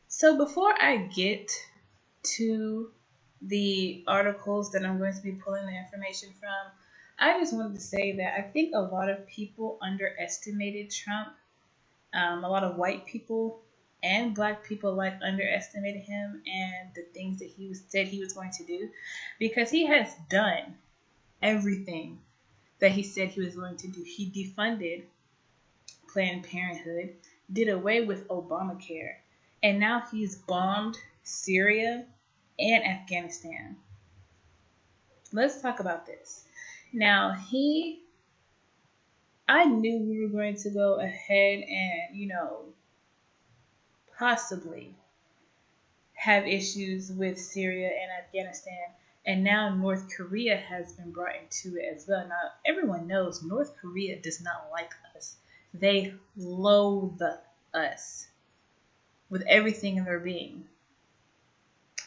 So before I get to the articles that I'm going to be pulling the information from, I just wanted to say that I think a lot of people underestimated Trump. A lot of white people and black people underestimated him and the things that said he was going to do, because he has done everything that he said he was going to do. He defunded Planned Parenthood, did away with Obamacare, and now he's bombed Syria and Afghanistan. Let's talk about this. Now, I knew we were going to go ahead and, possibly have issues with Syria and Afghanistan, and now North Korea has been brought into it as well. Now, everyone knows North Korea does not like us. They loathe us with everything in their being.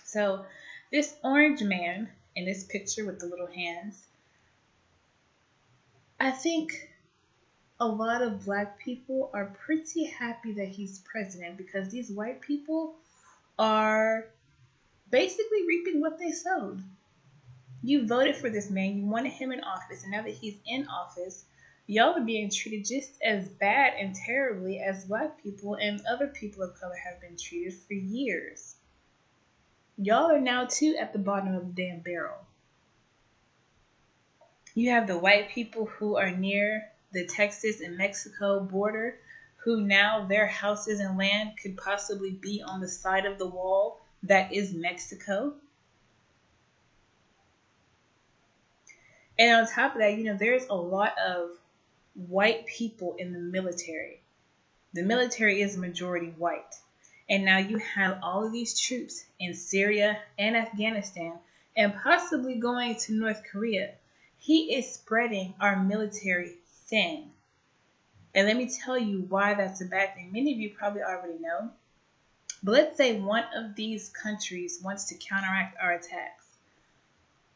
So, this orange man in this picture with the little hands, I think a lot of black people are pretty happy that he's president, because these white people are basically reaping what they sowed. You voted for this man, you wanted him in office, and now that he's in office, y'all are being treated just as bad and terribly as black people and other people of color have been treated for years. Y'all are now too at the bottom of the damn barrel. You have the white people who are near the Texas and Mexico border, who now their houses and land could possibly be on the side of the wall that is Mexico. And on top of that, there's a lot of white people in the military. The military is majority white. And now you have all of these troops in Syria and Afghanistan and possibly going to North Korea. He is spreading our military thin. And let me tell you why that's a bad thing. Many of you probably already know. But let's say one of these countries wants to counteract our attacks.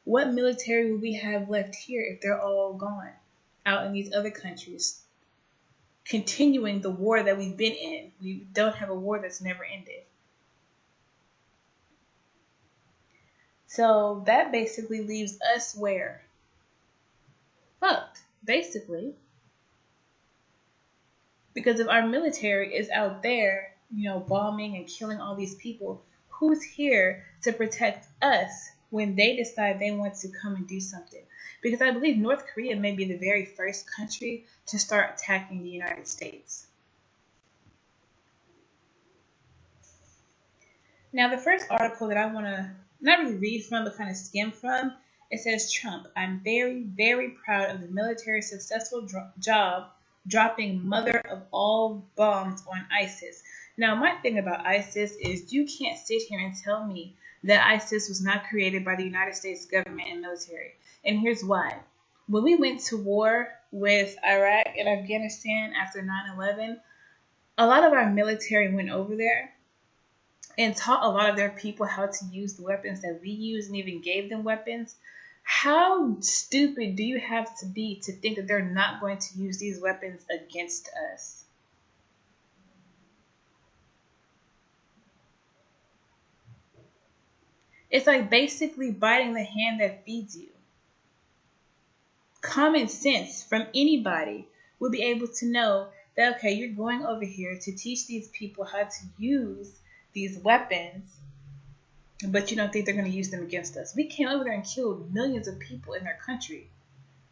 What military will we have left here if they're all gone out in these other countries, continuing the war that we've been in? We don't have a war that's never ended. So that basically leaves us where? Fucked, basically. Because if our military is out there, bombing and killing all these people, who's here to protect us when they decide they want to come and do something? Because I believe North Korea may be the very first country to start attacking the United States. Now, the first article that I want to not really read from, but kind of skim from, it says, Trump, I'm very, very proud of the military's successful job dropping mother of all bombs on ISIS. Now, my thing about ISIS is you can't sit here and tell me that ISIS was not created by the United States government and military. And here's why. When we went to war with Iraq and Afghanistan after 9/11, a lot of our military went over there and taught a lot of their people how to use the weapons that we use, and even gave them weapons. How stupid do you have to be to think that they're not going to use these weapons against us? It's like basically biting the hand that feeds you. Common sense from anybody would be able to know that, okay, you're going over here to teach these people how to use these weapons, but you don't think they're going to use them against us. We came over there and killed millions of people in their country.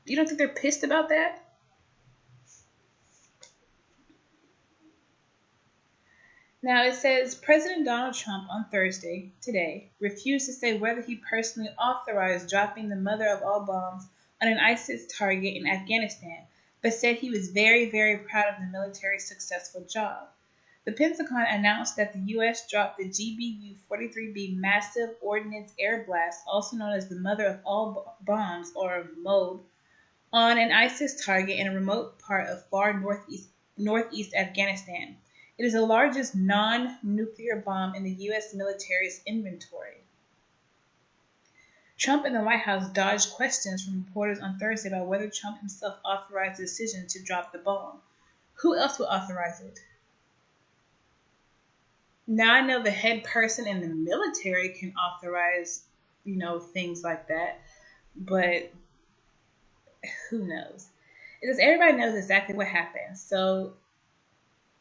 You don't think they're pissed about that? Now it says President Donald Trump on Thursday, today, refused to say whether he personally authorized dropping the mother of all bombs on an ISIS target in Afghanistan, but said he was very, very proud of the military's successful job. The Pentagon announced that the U.S. dropped the GBU-43B massive ordnance air blast, also known as the mother of all bombs, or MOB, on an ISIS target in a remote part of far northeast Afghanistan. It is the largest non-nuclear bomb in the U.S. military's inventory. Trump and the White House dodged questions from reporters on Thursday about whether Trump himself authorized the decision to drop the bomb. Who else would authorize it? Now I know the head person in the military can authorize, things like that, but who knows? Because everybody knows exactly what happens. So,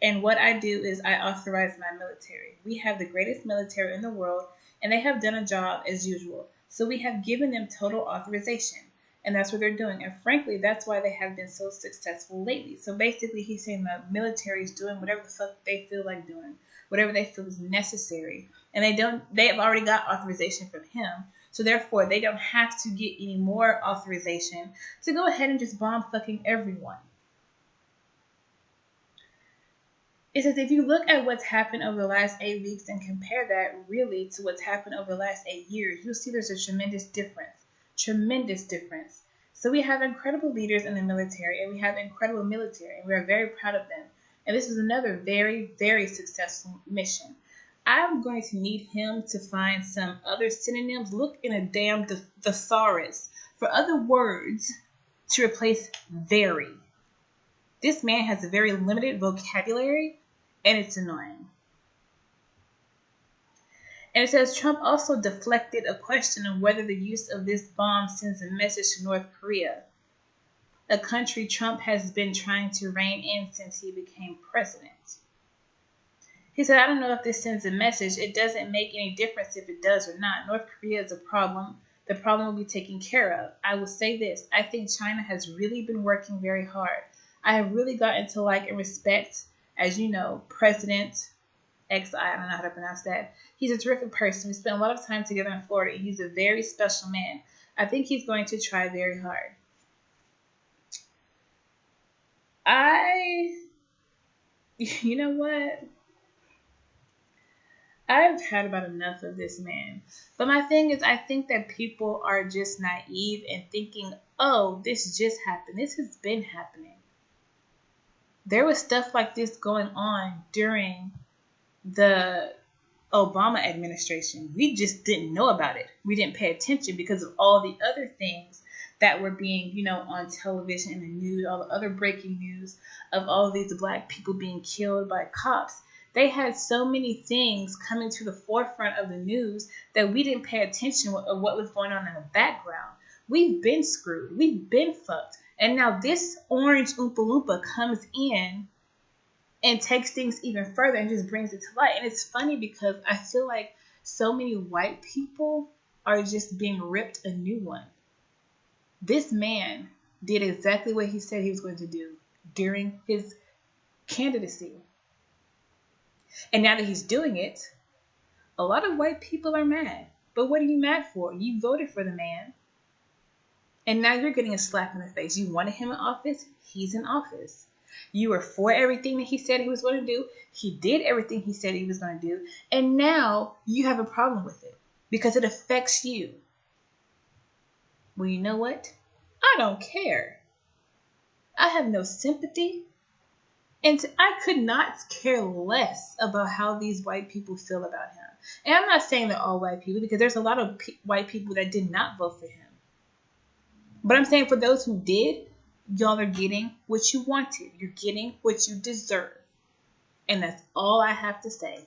and what I do is I authorize my military. We have the greatest military in the world, and they have done a job as usual. So we have given them total authorization, and that's what they're doing. And frankly, that's why they have been so successful lately. So basically, he's saying the military is doing whatever the fuck they feel like doing, whatever they feel is necessary, and they have already got authorization from him. So therefore, they don't have to get any more authorization to go ahead and just bomb fucking everyone. It says if you look at what's happened over the last 8 weeks and compare that really to what's happened over the last 8 years, you'll see there's a tremendous difference. Tremendous difference. So we have incredible leaders in the military, and we have incredible military, and we are very proud of them. And this is another very, very successful mission. I'm going to need him to find some other synonyms. Look in a damn thesaurus for other words to replace very. This man has a very limited vocabulary, and it's annoying. And it says Trump also deflected a question on whether the use of this bomb sends a message to North Korea, a country Trump has been trying to rein in since he became president. He said, I don't know if this sends a message. It doesn't make any difference if it does or not. North Korea is a problem. The problem will be taken care of. I will say this. I think China has really been working very hard. I have really gotten to like and respect, as you know, President XI. I don't know how to pronounce that. He's a terrific person. We spent a lot of time together in Florida. He's a very special man. I think he's going to try very hard. You know what? I've had about enough of this man. But my thing is, I think that people are just naive and thinking, oh, this just happened. This has been happening. There was stuff like this going on during the Obama administration. We just didn't know about it. We didn't pay attention because of all the other things that were being, on television and the news, all the other breaking news of all of these black people being killed by cops. They had so many things coming to the forefront of the news that we didn't pay attention to what was going on in the background. We've been screwed. We've been fucked. And now this orange Oompa Loompa comes in and takes things even further and just brings it to light. And it's funny because I feel like so many white people are just being ripped a new one. This man did exactly what he said he was going to do during his candidacy. And now that he's doing it, a lot of white people are mad. But what are you mad for? You voted for the man. And now you're getting a slap in the face. You wanted him in office. He's in office. You were for everything that he said he was going to do. He did everything he said he was going to do. And now you have a problem with it because it affects you. Well, you know what? I don't care. I have no sympathy. And I could not care less about how these white people feel about him. And I'm not saying they're all white people because there's a lot of white people that did not vote for him. But I'm saying for those who did, y'all are getting what you wanted. You're getting what you deserve. And that's all I have to say.